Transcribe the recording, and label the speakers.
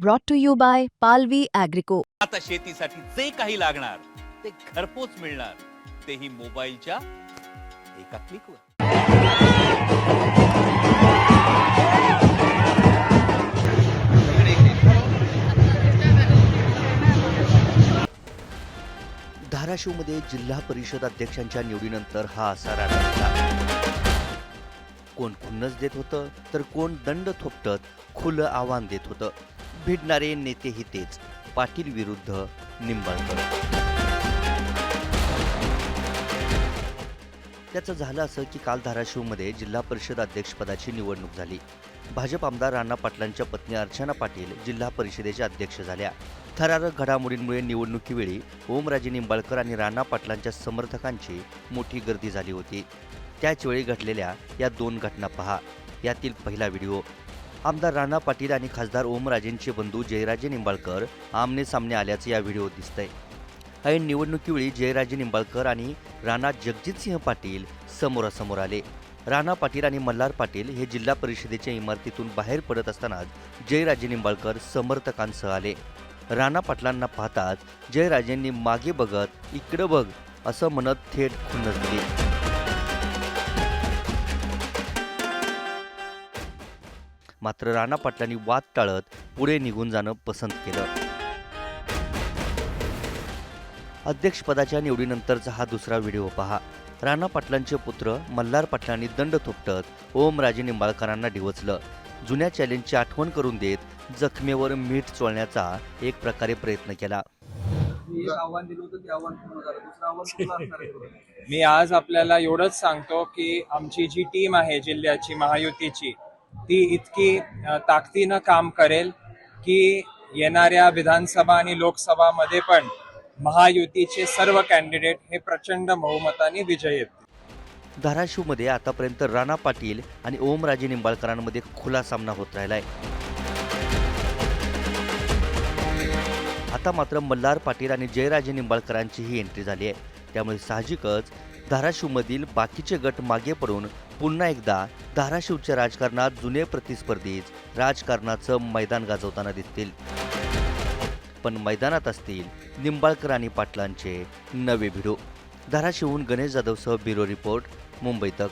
Speaker 1: brought to you by Palvi Agrico.
Speaker 2: आता शेतीसाठी जे काही लागणार ते घरपोच मिळणार, तेही मोबाईलच्या एका क्लिकवर।
Speaker 3: धाराशिवमध्ये जिल्हा परिषद अध्यक्षांच्या निवडीनंतर हा असा राडा। कोण खुन्नस देत होतं तर कोण दंड थोपटत खुलं आव्हान देत होतं। भिडणारे नेतेही तेच, पाटील विरुद्ध निंबाळकर। त्याचं झालं असं की काल धाराशिवमध्ये जिल्हा परिषद अध्यक्षपदाची निवडणूक झाली। भाजप आमदार राणा पाटलांच्या पत्नी अर्चना पाटील जिल्हा परिषदेच्या अध्यक्ष झाल्या। थरारक घडामोडींमुळे निवडणुकीवेळी ओमराजे निंबाळकर आणि राणा पाटलांच्या समर्थकांची मोठी गर्दी झाली होती। त्याचवेळी घडलेल्या या दोन घटना पहा। यातील पहिला व्हिडिओ। आमदार राणा पाटील आणि खासदार ओमराजेंचे बंधू जयराजे निंबाळकर आमने सामने आल्याचं या व्हिडिओत दिसतंय। ऐन निवडणुकीवेळी जयराजे निंबाळकर आणि राणा जगजितसिंह पाटील समोरासमोर आले। राणा पाटील आणि मल्हार पाटील हे जिल्हा परिषदेच्या इमारतीतून बाहेर पडत असतानाच जयराजे निंबाळकर समर्थकांसह आले। राणा पाटलांना पाहताच जयराजेंनी मागे बघत इकडं बघ असं म्हणत थेट खुन्नस दिली। मात्र राणा पाटलांनी वाद टाळत पुढे निघून जाणं पसंत केलं। अध्यक्षपदाच्या निवडीनंतरचा हा दुसरा व्हिडिओ पहा। राणा पाटलांचे पुत्र मल्हार पाटलांनी दंड थोपटत ओमराजे निंबाळकरांना डिवचलं। जुन्या चॅलेंजची आठवण करून देत जखमेवर मीठ चोळण्याचा एक प्रकारे प्रयत्न केला।
Speaker 4: मी आज आपल्याला एवढंच सांगतो की आमची जी टीम आहे जिल्ह्याची महायुतीची, ती इतकी ताकदीनं काम करेल की येणाऱ्या विधानसभा आणि लोकसभामध्ये पण महायुतीचे सर्व कॅन्डिडेट हे प्रचंड बहुमताने विजयी येतील।
Speaker 3: धाराशिवमध्ये आतापर्यंत राणा पाटील आणि ओमराजे निंबाळकरांमध्ये खुला सामना होत राहिलाय। आता मात्र मल्हार पाटील आणि जयराजे निंबाळकरांची ही एंट्री झाली आहे। त्यामुळे साहजिकच धाराशिवमधील बाकीचे गट मागे पडून पुन्हा एकदा धाराशिवच्या राजकारणात जुने प्रतिस्पर्धीच राजकारणाचं मैदान गाजवताना दिसतील। पण मैदानात असतील निंबाळकर आणि पाटलांचे नवे भिडो। धाराशिवहून गणेश जाधवसह ब्युरो रिपोर्ट, मुंबई तक।